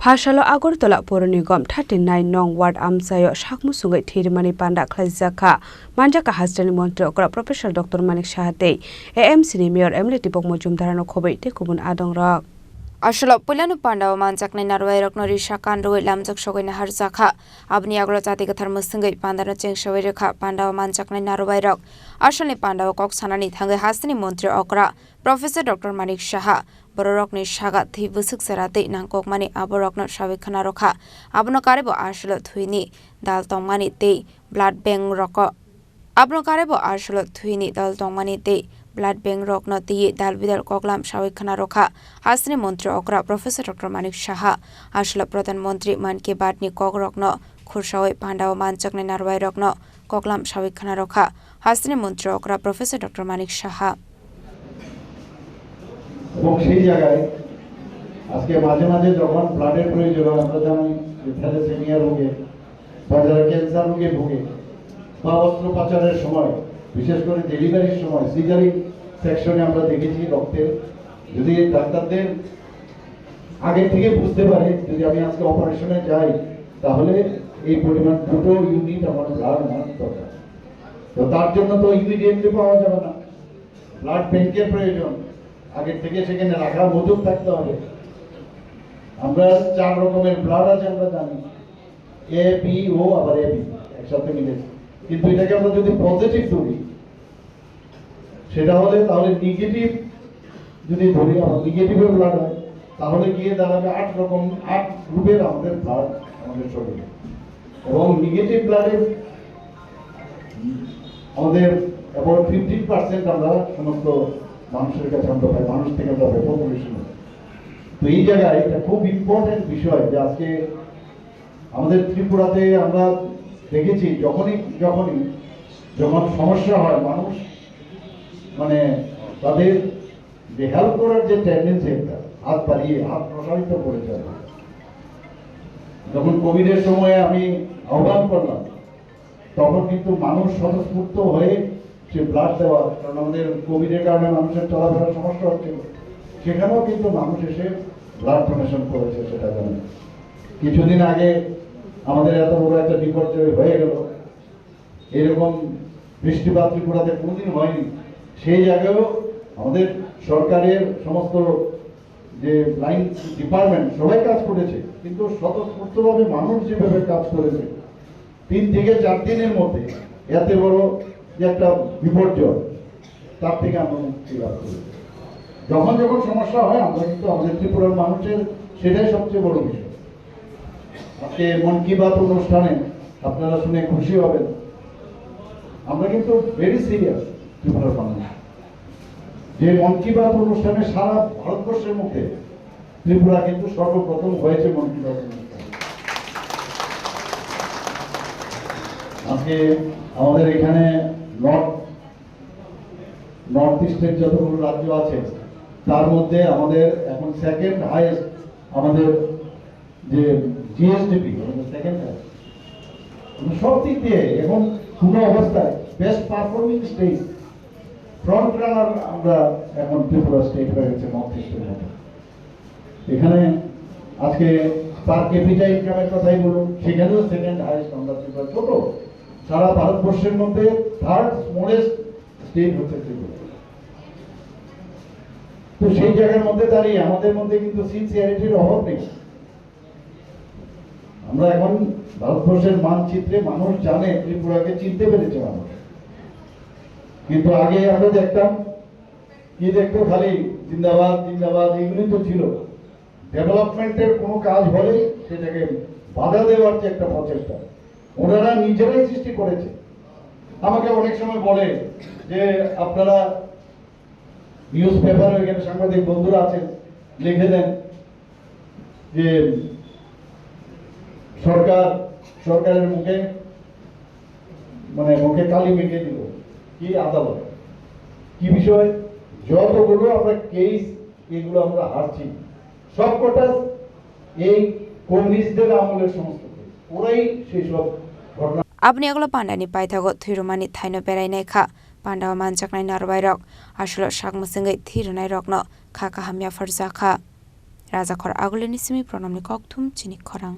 Phashalo Agortola Poro Nigam 39 nong ward Amsayo Shakmusungai Thirmani Panda Khlaizaka Manjaka Hastani Montre Okra Professor Dr. Manik Shahate AMC ni Mayor Emily Tipok Mojumdarano Khobai te kubun adong rak Asholo Pulanu Panda Manjak ni Narwai Rok Nori Shakan Roi Lamjak Shogoi na Harzaka Abni Agro Jati Gathar Musungai Panda no Cheng Shawai Rekha Panda Manjak ni Narwai Rok Asholi Panda Kok Sanani Thangai Hastani Montre Okra Professor Dr. Manik Shaha Borok ni Shaga Thi Busuk Serate Nangkok Mani Aborok no Shawikhana Rokha Abno Karebo Asholo Thuini Dal Tongmani Te Blood Bank Roko Abno Karebo Asholo Thuini Dal Tongmani Te Blood Bank Rok no Te Dal Bidal Koklam Shawikhana Rokha Hasni Montri Okra Professor Dr. Manik Shaha Asholo Pradhan Montri Man Ki Baat ni Kok Rok no Khurshawai Pandao Manchak ni Narwai Rok no Koklam Shawikhana Rokha Hasni Montri Okra Professor Dr. Manik Shaha এবং সেই জায়গায় আজকে মাঝে মাঝে যখন ব্লাডের প্রয়োজন হয় আমরা জানি থ্যালাসেমিয়া রোগে বা যারা ক্যান্সার রোগে ভোগে বা অস্ত্রোপচারের সময় বিশেষ করে ডেলিভারির সময় সিজারিং সেকশনে আমরা দেখেছি রক্তের যদি ডাক্তারদের আগে থেকে বুঝতে পারে যদি আমি আজকে অপারেশনে যাই তাহলে এই পরিমাণ দুটো ইউনিট আমার ব্লাড আমার দরকার তো তার জন্য তো ইমিডিয়েটলি পাওয়া যাবে না ব্লাড ব্যাংকের প্রয়োজন আগে থেকে সেখানে রাখা মজুদ থাকতে হবে আমরা 4 রকমের ব্লাড আছে আমরা জানি এ বি ও আবার এ বি একসাথে মিলে কিন্তু এটাকে আমরা যদি পজিটিভ ধরি সেটা হলে তাহলে নেগেটিভ যদি ধরি আমরা নেগেটিভের ব্লাড হয় তাহলে গিয়ে দাঁড়াবে 8 রকম 8 গ্রুপের আমাদের ব্লাড আমাদের শরীরে এবং নেগেটিভ ব্লাডের আমাদের অ্যাবাউট 15% আমরা সমস্ত মানুষের কাছে আমরা পাই মানুষ থেকে আমরা পাই পপুলেশন তো এই জায়গায় এটা খুব ইম্পর্টেন্ট বিষয় যে আজকে আমাদের ত্রিপুরাতে আমরা দেখেছি যখন সমস্যা হয় মানুষ মানে তাদের যে হেল্প করার যে টেন্ডেন্সি একটা হাত বাড়িয়ে হাত প্রসারিত করে চলে যখন কোভিডের সময়ে আমি আহ্বান করলাম তখন কিন্তু মানুষ স্বতঃস্ফূর্ত হয়ে সে ব্লাড দেওয়া কারণ আমাদের কোভিডের কারণে মানুষের চলাফেরার সমস্যা হচ্ছিল সেখানেও কিন্তু মানুষ এসে ব্লাড ডোনেশন করেছে সেটা জানেন কিছুদিন আগে আমাদের এত বড় একটা বিপর্যয় হয়ে গেল এরকম বৃষ্টিপাত ত্রিপুরাতে কোনোদিন হয়নি সেই জায়গায়ও আমাদের সরকারের সমস্ত যে লাইন ডিপার্টমেন্ট সবাই কাজ করেছে কিন্তু স্বতঃস্ফূর্তভাবে মানুষ যেভাবে কাজ করেছে 3 থেকে 4 দিনের মধ্যে এত বড় যে একটা বিপর্যয় তার থেকে আমরা মুক্তি লাভ করি যখন সমস্যা হয় আমরা কিন্তু আমাদের ত্রিপুরার মানুষের সেটাই সবচেয়ে বড় বিষয় আজকে মন কি বাত অনুষ্ঠানে আপনারা শুনে খুশি হবেন আমরা কিন্তু ভেরি সিরিয়াস ত্রিপুরার মানুষ যে মন কি বাত অনুষ্ঠানে সারা ভারতবর্ষের মধ্যে ত্রিপুরা কিন্তু সর্বপ্রথম হয়েছে মন কি বাত অনুষ্ঠান আজকে আমাদের এখানে নর্থ ইস্টের যতগুলো রাজ্য আছে তার মধ্যে আমাদের এখন সেকেন্ড হাইয়েস্ট আমাদের যে জিএসডিপি সেকেন্ড হাইয়েস্ট সব দিক দিয়ে এখন কোনো অবস্থায় best performing state front runner আমরা এখন ত্রিপুরা স্টেট হয়ে গেছে নর্থ ইস্টের মধ্যে এখানে আজকে পার ক্যাপিটা ইনকামের কথাই বলুন সেখানেও সেকেন্ড হাইয়েস্ট আমরা ত্রিপুরা ছোট সারা ভারতবর্ষের মধ্যে থার্ড স্মলেস্ট স্টেট হচ্ছে ত্রিপুরা তো সেই জায়গার মধ্যে দাঁড়িয়ে আমাদের মধ্যে কিন্তু সিনসিয়ারিটির অভাব নেই আমরা এখন ভারতবর্ষের মানচিত্রে মানুষ জানে ত্রিপুরাকে চিনতে পেরেছে মানুষ কিন্তু আগে আমরা দেখতাম কি দেখতো খালি জিন্দাবাদ জিন্দাবাদ এগুলি তো ছিল ডেভেলপমেন্টের কোনো কাজ হলে সেটাকে বাধা দেওয়ার যে একটা প্রচেষ্টা ওনারা নিজেরাই সৃষ্টি করেছে আমাকে অনেক সময় বলে যে আপনারা নিউজ পেপারে এখানে সাংবাদিক বন্ধুরা আছেন লিখে দেন যে সরকারের মুখে মুখে কালি মেখে দিল কি আদালত কি বিষয় যতগুলো আমরা কেস এগুলো আমরা হারছি সবকটা এই কমিউনিস্টদের আমলের সমস্ত ওরাই সেই সব ঘটনা Abni aglo pandani paithago thirumani thaino berai kha pandawa manjaknai narwai rok ashlo shakmusungai thirunai rokno kha kahamya farja kha রাজাখর আগলেনি Simi প্রণামনি ককথুম চিনি খরাং।